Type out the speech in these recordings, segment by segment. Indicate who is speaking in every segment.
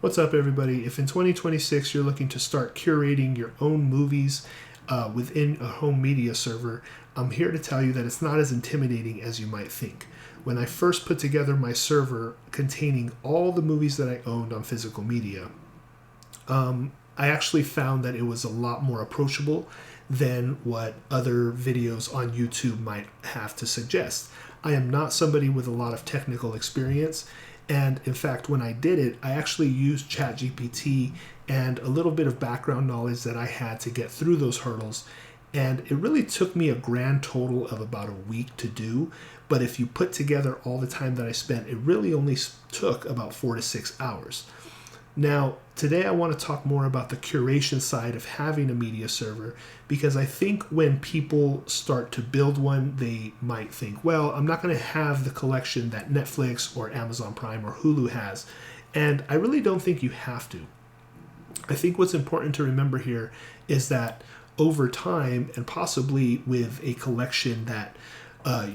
Speaker 1: What's up, everybody? If in 2026 you're looking to start curating your own movies within a home media server, I'm here to tell you that it's not as intimidating as you might think. When I first put together my server containing all the movies that I owned on physical media, I actually found that it was a lot more approachable than what other videos on YouTube might have to suggest. I am not somebody with a lot of technical experience, and in fact, when I did it, I actually used ChatGPT and a little bit of background knowledge that I had to get through those hurdles. And it really took me a grand total of about a week to do. But if you put together all the time that I spent, it really only took about 4 to 6 hours. Now, today I want to talk more about the curation side of having a media server, because I think when people start to build one, they might think, well, I'm not going to have the collection that Netflix or Amazon Prime or Hulu has. And I really don't think you have to. I think what's important to remember here is that over time, and possibly with a collection that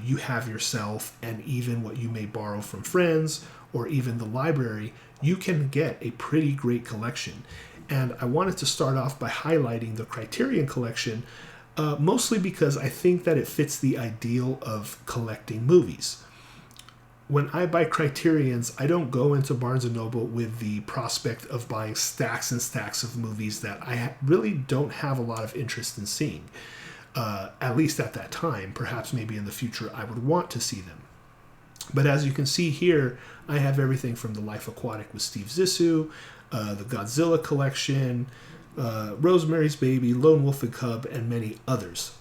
Speaker 1: you have yourself, and even what you may borrow from friends or even the library, you can get a pretty great collection. And I wanted to start off by highlighting the Criterion collection, mostly because I think that it fits the ideal of collecting movies. When I buy Criterions, I don't go into Barnes & Noble with the prospect of buying stacks and stacks of movies that I really don't have a lot of interest in seeing. At least at that time. Perhaps maybe in the future I would want to see them. But as you can see here, I have everything from The Life Aquatic with Steve Zissou, the Godzilla collection, Rosemary's Baby, Lone Wolf and Cub, and many others.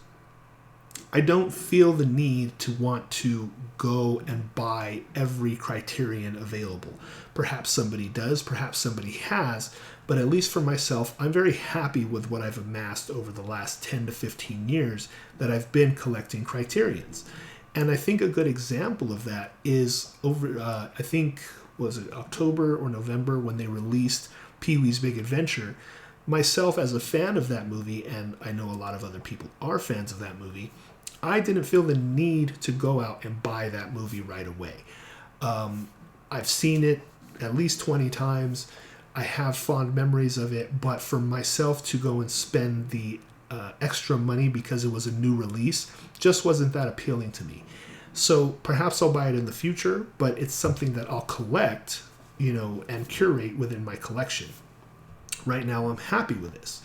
Speaker 1: I don't feel the need to want to go and buy every Criterion available. Perhaps somebody does, perhaps somebody has, but at least for myself, I'm very happy with what I've amassed over the last 10 to 15 years that I've been collecting Criterions. And I think a good example of that is over, was it October or November, when they released Pee-wee's Big Adventure. Myself, as a fan of that movie, and I know a lot of other people are fans of that movie, I didn't feel the need to go out and buy that movie right away. I've seen it at least 20 times. I have fond memories of it, but for myself to go and spend the extra money because it was a new release just wasn't that appealing to me. So perhaps I'll buy it in the future, but it's something that I'll collect, and curate within my collection. Right now, I'm happy with this.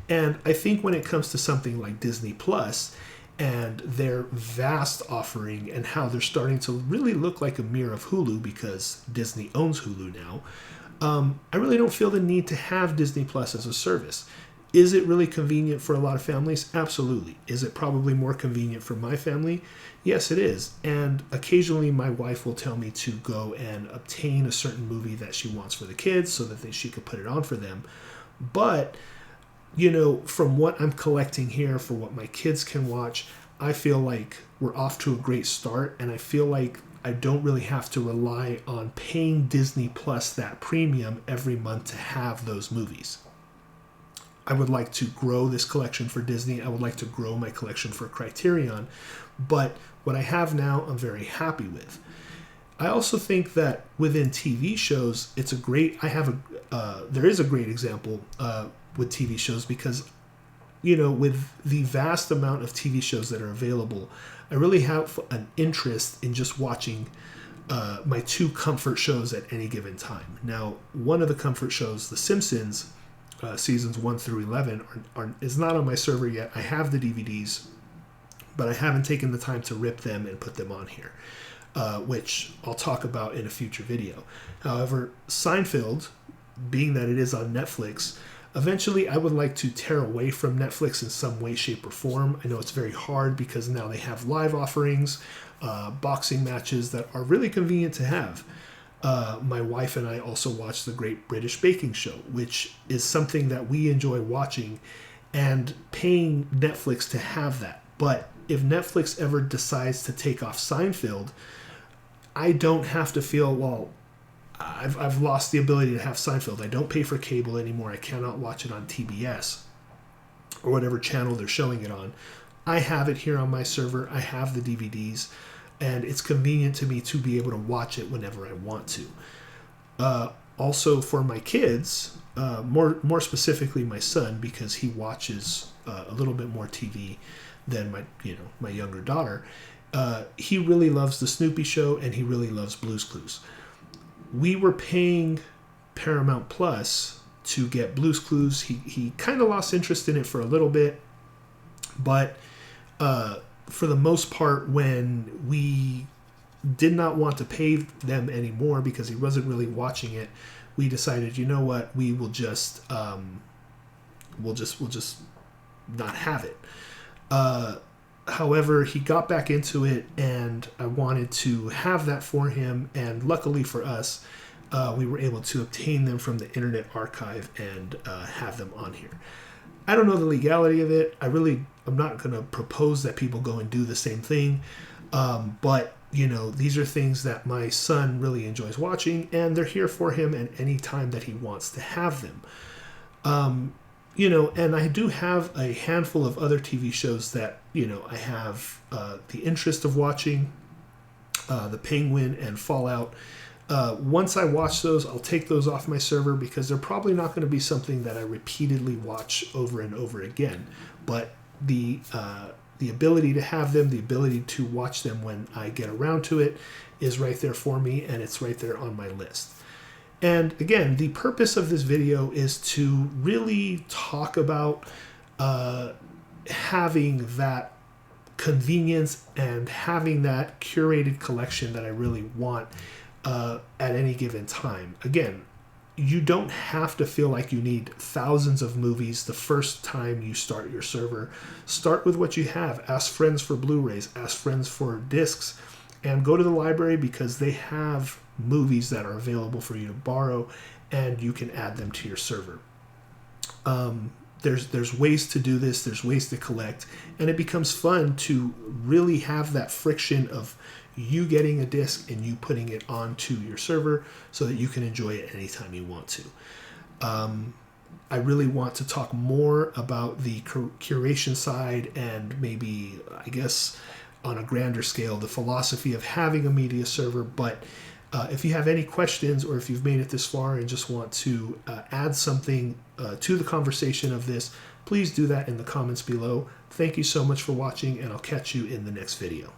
Speaker 1: And I think when it comes to something like Disney Plus and their vast offering and how they're starting to really look like a mirror of Hulu, because Disney owns Hulu now, I really don't feel the need to have Disney Plus as a service. Is it really convenient for a lot of families? Absolutely. Is it probably more convenient for my family? Yes, it is. And occasionally my wife will tell me to go and obtain a certain movie that she wants for the kids so that she could put it on for them. But, from what I'm collecting here for what my kids can watch, I feel like we're off to a great start, and I feel like I don't really have to rely on paying Disney Plus that premium every month to have those movies. I would like to grow this collection for Disney. I would like to grow my collection for Criterion. But what I have now, I'm very happy with. I also think that within TV shows, there is a great example with TV shows, because, with the vast amount of TV shows that are available, I really have an interest in just watching my two comfort shows at any given time. Now, one of the comfort shows, The Simpsons, seasons 1 through 11, is not on my server yet. I have the DVDs, but I haven't taken the time to rip them and put them on here, which I'll talk about in a future video. However, Seinfeld, being that it is on Netflix, eventually I would like to tear away from Netflix in some way, shape, or form. I know it's very hard because now they have live offerings, boxing matches that are really convenient to have. My wife and I also watch The Great British Baking Show, which is something that we enjoy watching, and paying Netflix to have that. But if Netflix ever decides to take off Seinfeld, I don't have to feel, well, I've lost the ability to have Seinfeld. I don't pay for cable anymore. I cannot watch it on TBS or whatever channel they're showing it on. I have it here on my server. I have the DVDs, and it's convenient to me to be able to watch it whenever I want to. Also for my kids, more specifically my son, because he watches a little bit more TV than my younger daughter. He really loves the Snoopy Show, and he really loves Blue's Clues. We were paying Paramount Plus to get Blue's Clues. He kind of lost interest in it for a little bit, but for the most part, when we did not want to pay them anymore because he wasn't really watching it, we decided, you know what, we will just we'll just not have it. However, he got back into it, and I wanted to have that for him, and luckily for us, we were able to obtain them from the Internet Archive and have them on here. I don't know the legality of it. I'm not going to propose that people go and do the same thing, but these are things that my son really enjoys watching, and they're here for him at any time that he wants to have them. And I do have a handful of other TV shows that, I have the interest of watching, The Penguin and Fallout. Once I watch those, I'll take those off my server because they're probably not going to be something that I repeatedly watch over and over again. But the ability to have them, the ability to watch them when I get around to it is right there for me, and it's right there on my list. And again, the purpose of this video is to really talk about having that convenience and having that curated collection that I really want at any given time. Again, you don't have to feel like you need thousands of movies the first time you start your server. Start with what you have. Ask friends for Blu-rays, ask friends for discs, and go to the library because they have movies that are available for you to borrow, and you can add them to your server. There's ways to do this, there's ways to collect, and it becomes fun to really have that friction of you getting a disc and you putting it onto your server so that you can enjoy it anytime you want to. I really want to talk more about the curation side and maybe, I guess, on a grander scale, the philosophy of having a media server. But if you have any questions, or if you've made it this far and just want to add something to the conversation of this, please do that in the comments below. Thank you so much for watching, and I'll catch you in the next video.